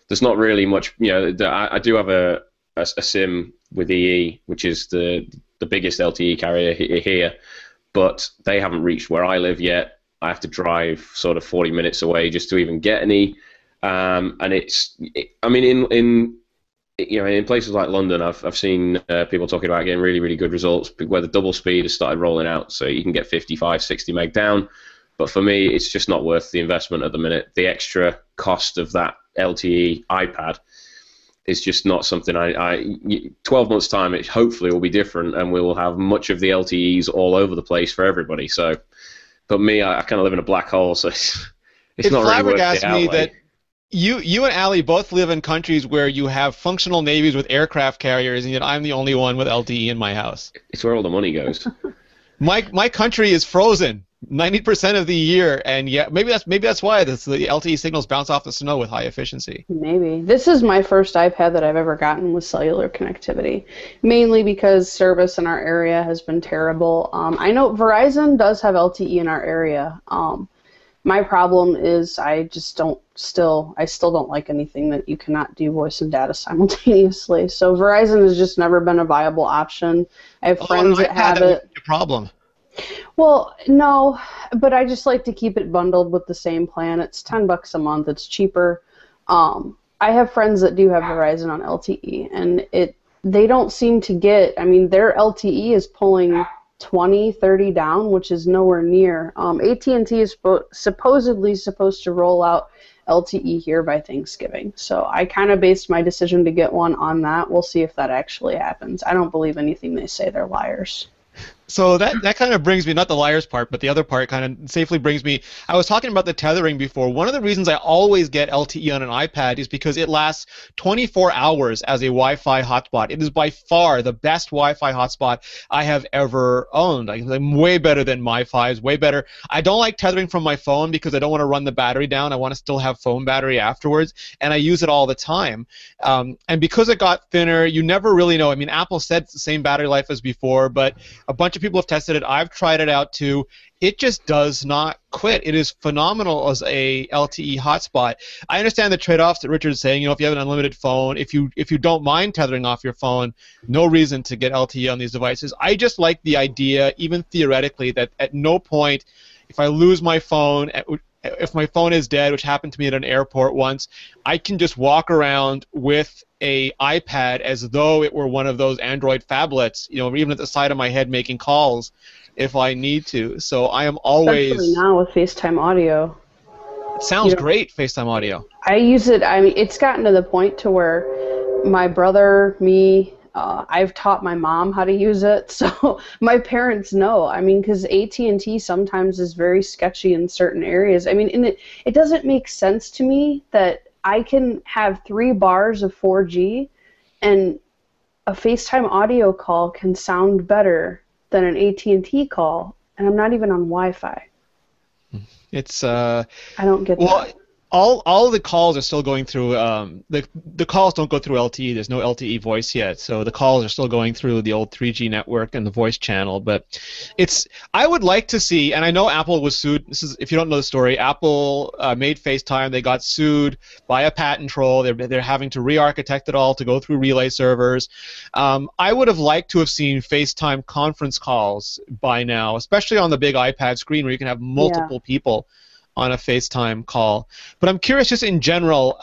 [SPEAKER 2] there's not really much, I do have a SIM with EE, which is the biggest LTE carrier here, but they haven't reached where I live yet. I have to drive sort of 40 minutes away just to even get any, and in places like London, I've seen people talking about getting really, really good results where the double speed has started rolling out, so you can get 55, 60 meg down. But for me, it's just not worth the investment at the minute. The extra cost of that LTE iPad is just not something 12 months time, it hopefully will be different, and we will have much of the LTEs all over the place for everybody. So. But me, I kind of live in a black hole, so it's not really worth the outlay.
[SPEAKER 1] It flabbergasts me that you and Ali both live in countries where you have functional navies with aircraft carriers, and yet I'm the only one with LTE in my house.
[SPEAKER 2] It's where all the money goes.
[SPEAKER 1] My country is frozen 90% of the year, and yeah, maybe that's why the LTE signals bounce off the snow with high efficiency.
[SPEAKER 3] Maybe. This is my first iPad that I've ever gotten with cellular connectivity, mainly because service in our area has been terrible. I know Verizon does have LTE in our area. My problem is I still don't like anything that you cannot do voice and data simultaneously. So Verizon has just never been a viable option. I have friends that have it.
[SPEAKER 1] Would be a problem.
[SPEAKER 3] Well, no, but I just like to keep it bundled with the same plan. It's $10 a month. It's cheaper. I have friends that do have Verizon on LTE, and they don't seem to get. I mean, their LTE is pulling 20, 30 down, which is nowhere near. AT&T is supposedly supposed to roll out LTE here by Thanksgiving. So I kind of based my decision to get one on that. We'll see if that actually happens. I don't believe anything they say. They're liars.
[SPEAKER 1] So that kind of brings me, not the liars part, but the other part kind of safely brings me, I was talking about the tethering before. One of the reasons I always get LTE on an iPad is because it lasts 24 hours as a Wi-Fi hotspot. It is by far the best Wi-Fi hotspot I have ever owned. I'm way better than MiFi's, way better. I don't like tethering from my phone because I don't want to run the battery down. I want to still have phone battery afterwards, and I use it all the time. And because it got thinner, you never really know. I mean, Apple said it's the same battery life as before, but a bunch of people have tested it. I've tried it out too. It just does not quit. It is phenomenal as a LTE hotspot. I understand the trade-offs that Richard's saying. If you have an unlimited phone, if you don't mind tethering off your phone, no reason to get LTE on these devices. I just like the idea, even theoretically, that at no point, if I lose my phone, if my phone is dead, which happened to me at an airport once, I can just walk around with a iPad as though it were one of those Android phablets, even at the side of my head making calls if I need to. So I am always...
[SPEAKER 3] Especially now with FaceTime audio.
[SPEAKER 1] It sounds great, FaceTime audio.
[SPEAKER 3] I use it, it's gotten to the point to where my brother, me, I've taught my mom how to use it, so my parents know. Because AT&T sometimes is very sketchy in certain areas. And it doesn't make sense to me that I can have 3 bars of 4G and a FaceTime audio call can sound better than an AT&T call, and I'm not even on Wi-Fi.
[SPEAKER 1] It's
[SPEAKER 3] I don't get that.
[SPEAKER 1] all of the calls are still going through the calls don't go through LTE. There's no LTE voice yet, so the calls are still going through the old 3G network and the voice channel. But I would like to see, and I know Apple was sued. This is, if you don't know the story, Apple made FaceTime. They got sued by a patent troll. They're having to re-architect it all to go through relay servers. I would have liked to have seen FaceTime conference calls by now, especially on the big iPad screen where you can have multiple people on a FaceTime call. But I'm curious, just in general,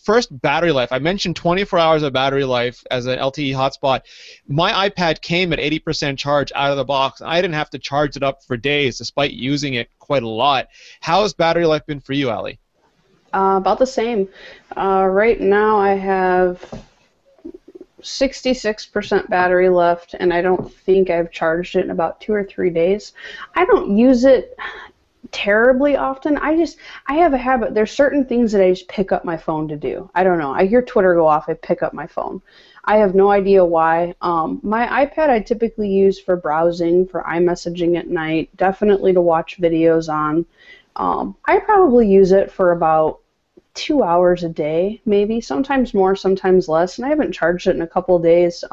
[SPEAKER 1] first, battery life. I mentioned 24 hours of battery life as an LTE hotspot. My iPad came at 80% charge out of the box. I didn't have to charge it up for days, despite using it quite a lot. How has battery life been for you, Ali?
[SPEAKER 3] About the same. Right now I have 66% battery left, and I don't think I've charged it in about 2 or 3 days. I don't use it terribly often. I have a habit. There's certain things that I just pick up my phone to do. I don't know. I hear Twitter go off, I pick up my phone. I have no idea why. My iPad I typically use for browsing, for iMessaging at night, definitely to watch videos on. I probably use it for about 2 hours a day, maybe, sometimes more, sometimes less, and I haven't charged it in a couple of days.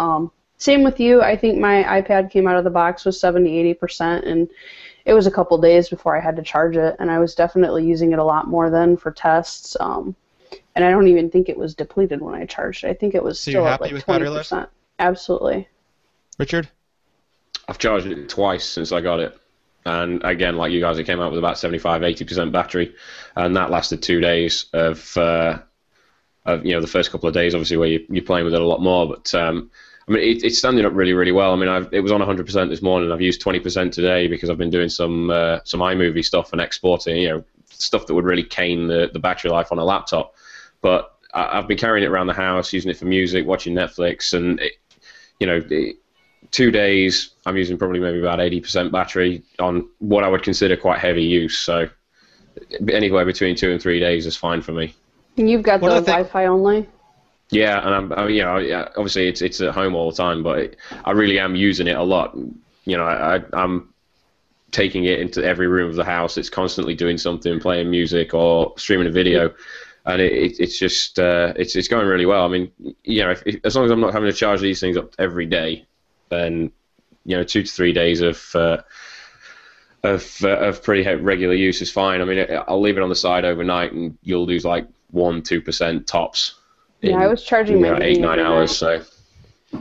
[SPEAKER 3] Same with you. I think my iPad came out of the box with 70-80%, and it was a couple days before I had to charge it, and I was definitely using it a lot more then for tests. And I don't even think it was depleted when I charged it. I think it was still at like 20%. Absolutely.
[SPEAKER 1] Richard?
[SPEAKER 2] I've charged it twice since I got it. And again, like you guys, it came out with about 75-80% battery, and that lasted 2 days of the first couple of days, obviously, where you're playing with it a lot more. But I mean, it's standing up really, really well. I mean, it was on 100% this morning. I've used 20% today because I've been doing some iMovie stuff and exporting, stuff that would really cane the battery life on a laptop. But I've been carrying it around the house, using it for music, watching Netflix, and 2 days, I'm using probably maybe about 80% battery on what I would consider quite heavy use. So anywhere between 2 and 3 days is fine for me.
[SPEAKER 3] And you've got the Wi-Fi only?
[SPEAKER 2] Yeah, and obviously it's at home all the time, but I really am using it a lot. I'm taking it into every room of the house. It's constantly doing something, playing music or streaming a video, and it's just it's going really well. I mean, as long as I'm not having to charge these things up every day, then 2 to 3 days of pretty regular use is fine. I mean, I'll leave it on the side overnight, and you'll lose like 1-2% tops.
[SPEAKER 3] Yeah, I was charging my
[SPEAKER 2] 8-9 hours. So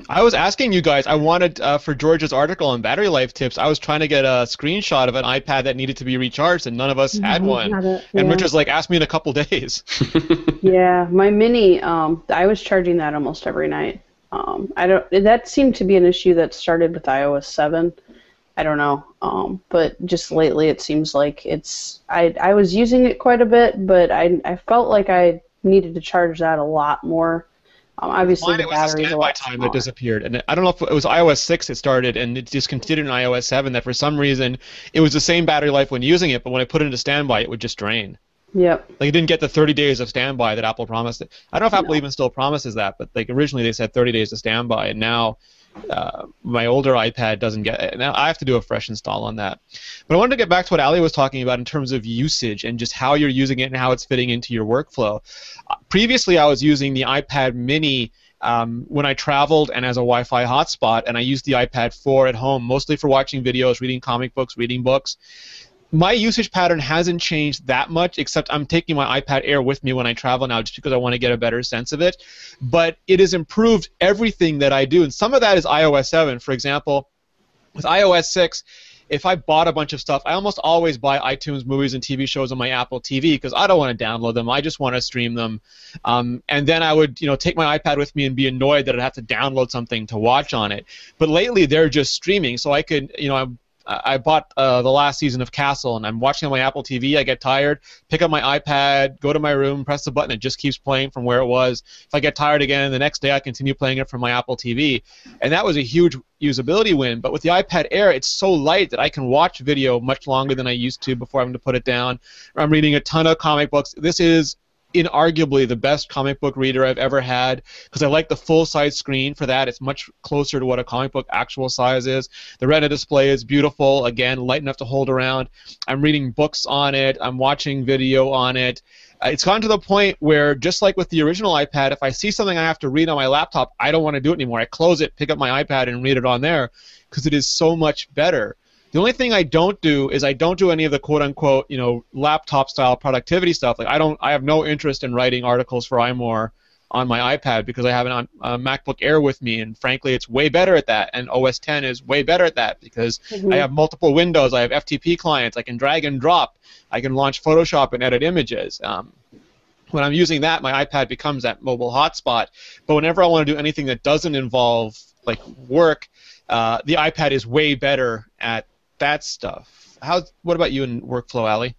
[SPEAKER 1] I was asking you guys. I wanted for George's article on battery life tips. I was trying to get a screenshot of an iPad that needed to be recharged, and none of us had one. And Richard's like, "Ask me in a couple days."
[SPEAKER 3] Yeah, my Mini. I was charging that almost every night. That seemed to be an issue that started with iOS 7. I don't know, but just lately it seems like I was using it quite a bit, but I felt like I needed to charge that a lot more. Obviously, the battery's a lot
[SPEAKER 1] time
[SPEAKER 3] smaller.
[SPEAKER 1] that disappeared, and I don't know if it was iOS 6 it started, and it just continued in iOS 7. That for some reason it was the same battery life when using it, but when I put it into standby, it would just drain.
[SPEAKER 3] Yep.
[SPEAKER 1] Like it didn't get the 30 days of standby that Apple promised. I don't know if Apple even still promises that, but like originally they said 30 days of standby, and now my older iPad doesn't get it. Now I have to do a fresh install on that. But I wanted to get back to what Ali was talking about in terms of usage and just how you're using it and how it's fitting into your workflow. Previously, I was using the iPad Mini when I traveled and as a Wi-Fi hotspot, and I used the iPad 4 at home, mostly for watching videos, reading comic books, reading books. My usage pattern hasn't changed that much, except I'm taking my iPad Air with me when I travel now just because I want to get a better sense of it. But it has improved everything that I do, and some of that is iOS 7. For example, with iOS 6, if I bought a bunch of stuff, I almost always buy iTunes movies and TV shows on my Apple TV because I don't want to download them. I just want to stream them. And then I would, take my iPad with me and be annoyed that I'd have to download something to watch on it. But lately, they're just streaming, so I could, I bought the last season of Castle, and I'm watching on my Apple TV. I get tired, pick up my iPad, go to my room, press the button, it just keeps playing from where it was. If I get tired again, the next day I continue playing it from my Apple TV. And that was a huge usability win. But with the iPad Air, it's so light that I can watch video much longer than I used to before having to put it down. I'm reading a ton of comic books. This is inarguably the best comic book reader I've ever had because I like the full-size screen for that. It's much closer to what a comic book actual size is. The Rene display is beautiful, again, light enough to hold around. I'm reading books on it. I'm watching video on it. it's gotten to the point where, just like with the original iPad, if I see something I have to read on my laptop, I don't want to do it anymore. I close it, pick up my iPad, and read it on there because it is so much better. The only thing I don't do is I don't do any of the quote-unquote, laptop-style productivity stuff. Like I have no interest in writing articles for iMore on my iPad because I have a MacBook Air with me, and frankly, it's way better at that. And OS X is way better at that because I have multiple windows. I have FTP clients. I can drag and drop. I can launch Photoshop and edit images. When I'm using that, my iPad becomes that mobile hotspot. But whenever I want to do anything that doesn't involve like work, the iPad is way better at that stuff. What about you in workflow, Ali?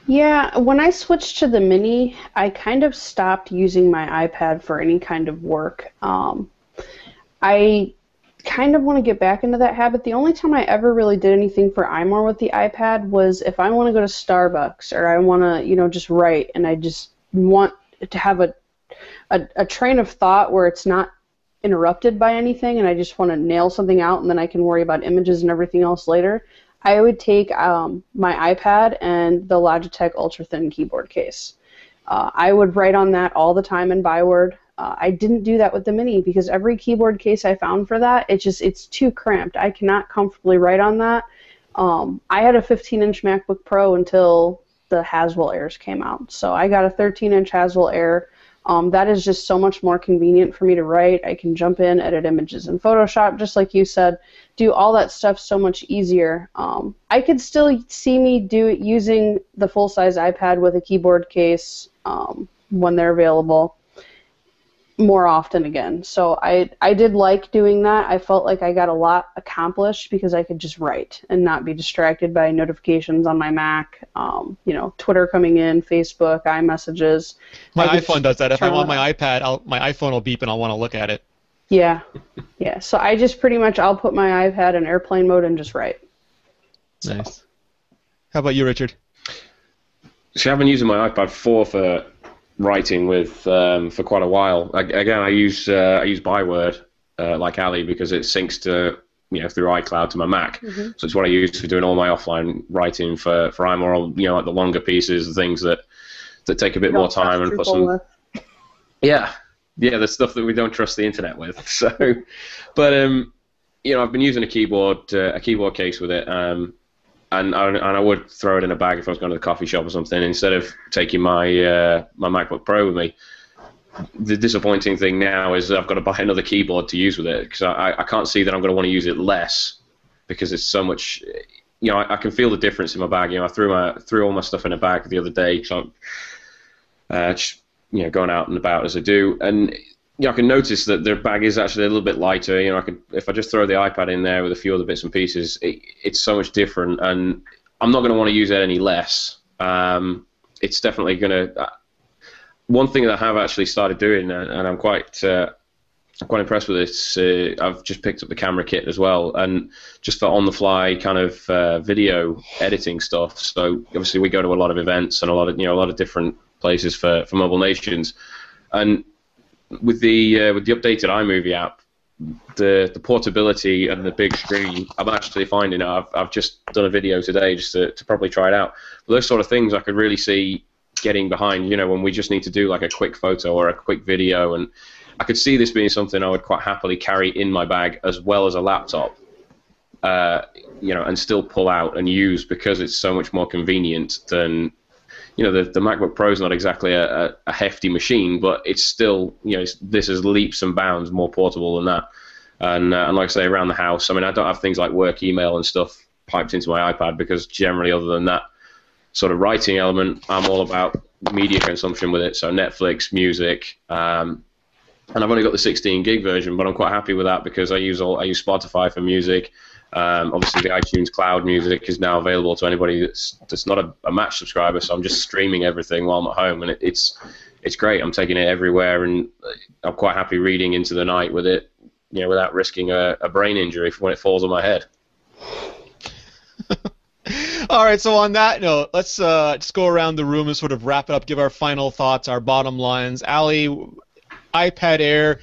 [SPEAKER 3] Yeah, when I switched to the Mini, I kind of stopped using my iPad for any kind of work. I kind of want to get back into that habit. The only time I ever really did anything for iMore with the iPad was if I want to go to Starbucks or I want to, just write, and I just want to have a train of thought where it's not interrupted by anything, and I just want to nail something out, and then I can worry about images and everything else later. I would take my iPad and the Logitech ultra thin keyboard case. I would write on that all the time in Byword. I didn't do that with the Mini because every keyboard case I found for that, it's too cramped. I cannot comfortably write on that. I had a 15-inch MacBook Pro until the Haswell Airs came out. So I got a 13-inch Haswell Air. That is just so much more convenient for me to write. I can jump in, edit images in Photoshop, just like you said, do all that stuff so much easier. I could still see me do it using the full-size iPad with a keyboard case when they're available more often again. So I did like doing that. I felt like I got a lot accomplished because I could just write and not be distracted by notifications on my Mac, Twitter coming in, Facebook, iMessages.
[SPEAKER 1] My iPhone does that. If I'm on my iPad, my iPhone will beep and I'll want to look at it.
[SPEAKER 3] Yeah. So I just pretty much, I'll put my iPad in airplane mode and just write.
[SPEAKER 1] Nice. How about you, Richard?
[SPEAKER 2] See, I've been using my iPad 4 for writing with for quite a while. Again, I use Byword like Ali because it syncs to through iCloud to my Mac. So it's what I use for doing all my offline writing for iMore. Like the longer pieces, the things that take a bit more time and put some. Yeah, the stuff that we don't trust the internet with. So, but I've been using a keyboard case with it. And I would throw it in a bag if I was going to the coffee shop or something instead of taking my my MacBook Pro with me. The disappointing thing now is that I've got to buy another keyboard to use with it because I can't see that I'm going to want to use it less because it's so much. I can feel the difference in my bag. I threw all my stuff in a bag the other day. So I'm just going out and about as I do, and I can notice that the bag is actually a little bit lighter. If I just throw the iPad in there with a few other bits and pieces, it's so much different, and I'm not going to want to use it any less. It's definitely going to. One thing that I have actually started doing, and I'm quite impressed with this. I've just picked up the camera kit as well, and just for on-the-fly kind of video editing stuff. So obviously we go to a lot of events and a lot of different places for Mobile Nations, and with the updated iMovie app, the portability and the big screen, I'm actually finding I've just done a video today just to probably try it out. But those sort of things I could really see getting behind, when we just need to do like a quick photo or a quick video, and I could see this being something I would quite happily carry in my bag as well as a laptop, and still pull out and use because it's so much more convenient than. The MacBook Pro is not exactly a hefty machine, but it's still, this is leaps and bounds more portable than that. And like I say, around the house, I don't have things like work email and stuff piped into my iPad because generally, other than that sort of writing element, I'm all about media consumption with it. So Netflix, music, and I've only got the 16 gig version, but I'm quite happy with that because I use Spotify for music. Obviously, the iTunes Cloud music is now available to anybody that's not a Match subscriber, so I'm just streaming everything while I'm at home, and it's great. I'm taking it everywhere, and I'm quite happy reading into the night with it, without risking a brain injury when it falls on my head.
[SPEAKER 1] All right, so on that note, let's just go around the room and sort of wrap it up, give our final thoughts, our bottom lines. Ali, iPad Air,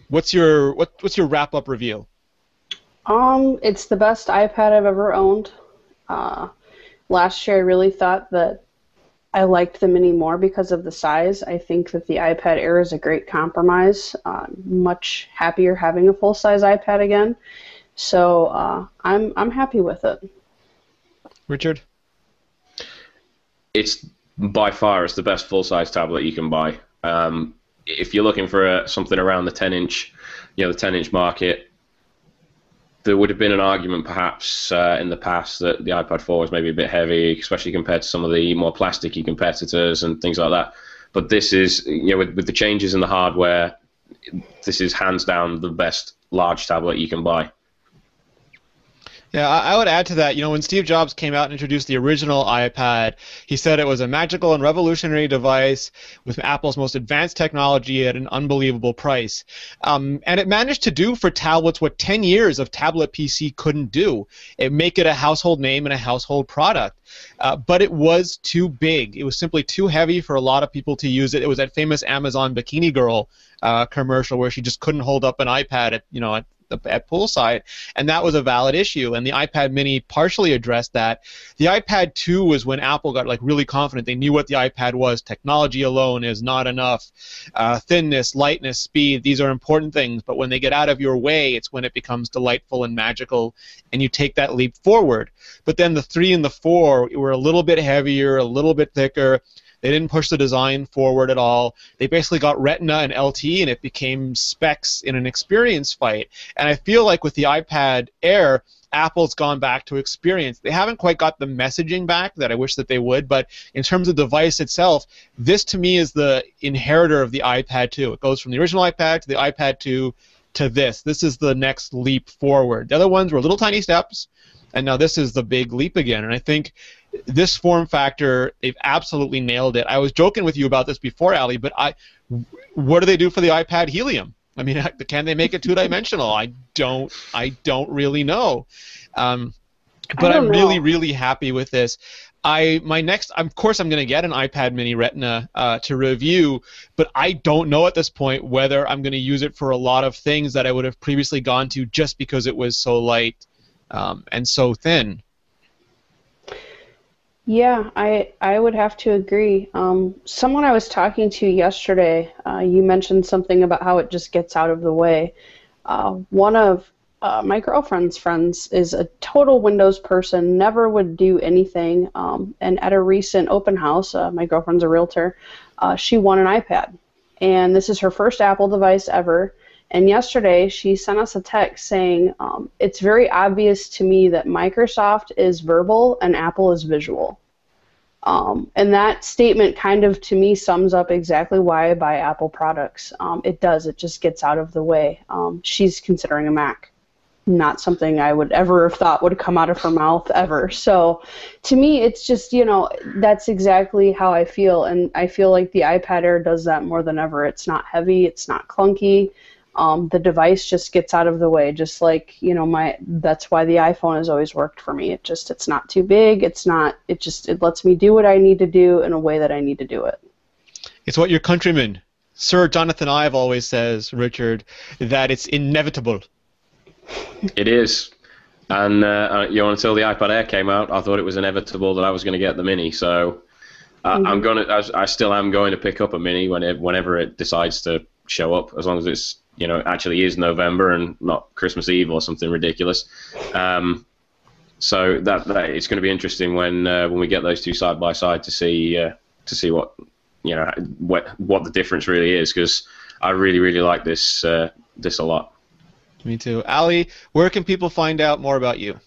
[SPEAKER 1] what's your wrap-up review?
[SPEAKER 3] It's the best iPad I've ever owned. Last year I really thought that I liked the Mini more because of the size. I think that the iPad Air is a great compromise. Much happier having a full-size iPad again. So I'm happy with it.
[SPEAKER 1] Richard?
[SPEAKER 2] It's by far it's the best full-size tablet you can buy. If you're looking for something around the 10-inch, the 10-inch market, there would have been an argument perhaps in the past that the iPad 4 was maybe a bit heavy, especially compared to some of the more plasticky competitors and things like that. But this is, with the changes in the hardware, this is hands down the best large tablet you can buy.
[SPEAKER 1] Yeah, I would add to that, when Steve Jobs came out and introduced the original iPad, he said it was a magical and revolutionary device with Apple's most advanced technology at an unbelievable price. And it managed to do for tablets what 10 years of tablet PC couldn't do. It make it a household name and a household product. But it was too big. It was simply too heavy for a lot of people to use it. It was that famous Amazon Bikini Girl commercial where she just couldn't hold up an iPad at poolside, and that was a valid issue, and the iPad mini partially addressed that. The iPad 2 was when Apple got really confident. They knew what the iPad was. Technology alone is not enough. Thinness, lightness, speed, these are important things, but when they get out of your way, it's when it becomes delightful and magical, and you take that leap forward. But then the 3 and the 4 were a little bit heavier, a little bit thicker. They didn't push the design forward at all. They basically got Retina and LTE, and it became specs in an experience fight. And I feel like with the iPad Air, Apple's gone back to experience. They haven't quite got the messaging back that I wish that they would, but in terms of the device itself, this to me is the inheritor of the iPad 2. It goes from the original iPad to the iPad 2 to this. This is the next leap forward. The other ones were little tiny steps, and now this is the big leap again. And I think this form factor, they've absolutely nailed it. I was joking with you about this before, Ali, but what do they do for the iPad Helium? I mean, can they make it two-dimensional? I don't really know. But I'm really, really happy with this. Of course, I'm going to get an iPad Mini Retina to review, but I don't know at this point whether I'm going to use it for a lot of things that I would have previously gone to just because it was so light and so thin.
[SPEAKER 3] Yeah, I would have to agree. Someone I was talking to yesterday, you mentioned something about how it just gets out of the way. One of my girlfriend's friends is a total Windows person, never would do anything, and at a recent open house, my girlfriend's a realtor, she won an iPad. And this is her first Apple device ever. And yesterday, she sent us a text saying, it's very obvious to me that Microsoft is verbal and Apple is visual. And that statement kind of, to me, sums up exactly why I buy Apple products. It does. It just gets out of the way. She's considering a Mac. Not something I would ever have thought would come out of her mouth ever. So to me, it's just, that's exactly how I feel. And I feel like the iPad Air does that more than ever. It's not heavy. It's not clunky. The device just gets out of the way, just like, that's why the iPhone has always worked for me. It's not too big. It lets me do what I need to do in a way that I need to do it.
[SPEAKER 1] It's what your countryman, Sir Jonathan Ive, always says, Richard, that it's inevitable.
[SPEAKER 2] It is. And, until the iPad Air came out, I thought it was inevitable that I was going to get the Mini. So I still am going to pick up a Mini whenever it decides to show up, as long as it's actually is November and not Christmas Eve or something ridiculous. So that it's going to be interesting when we get those two side by side to see what what the difference really is, because I really like this a lot.
[SPEAKER 1] Me too. Ali, where can people find out more about you?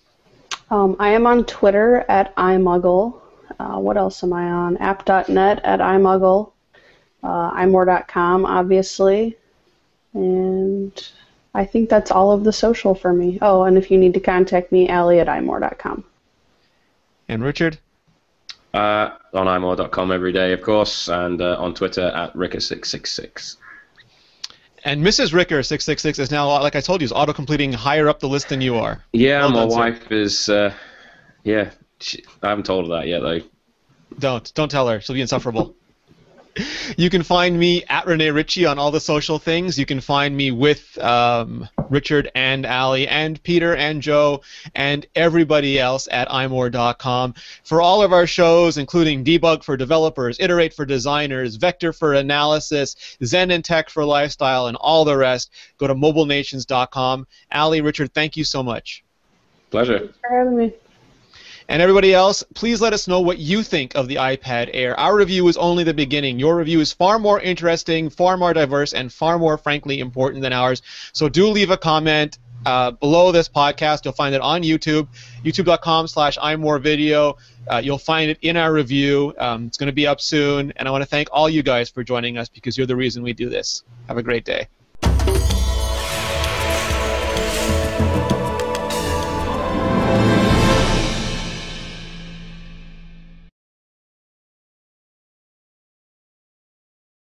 [SPEAKER 3] I am on Twitter at iMuggle. What else am I on? App.net at iMuggle. iMore.com, obviously. And I think that's all of the social for me. Oh, and if you need to contact me, Ali at iMore.com. And
[SPEAKER 1] Richard?
[SPEAKER 2] On iMore.com every day, of course, and on Twitter at Ricker666.
[SPEAKER 1] And Mrs. Ricker666 is now, like I told you, is auto-completing higher up the list than you are.
[SPEAKER 2] Yeah,
[SPEAKER 1] well
[SPEAKER 2] my
[SPEAKER 1] done,
[SPEAKER 2] wife is, I haven't told her that yet, though.
[SPEAKER 1] Don't tell her. She'll be insufferable. You can find me at Rene Ritchie on all the social things. You can find me with Richard and Ali and Peter and Joe and everybody else at iMore.com. For all of our shows, including Debug for Developers, Iterate for Designers, Vector for Analysis, Zen and Tech for Lifestyle, and all the rest, go to mobilenations.com. Ali, Richard, thank you so much.
[SPEAKER 2] Pleasure.
[SPEAKER 3] Thanks for having me.
[SPEAKER 1] And everybody else, please let us know what you think of the iPad Air. Our review is only the beginning. Your review is far more interesting, far more diverse, and far more, frankly, important than ours. So do leave a comment below this podcast. You'll find it on YouTube, youtube.com/iMoreVideo. You'll find it in our review. It's going to be up soon. And I want to thank all you guys for joining us because you're the reason we do this. Have a great day.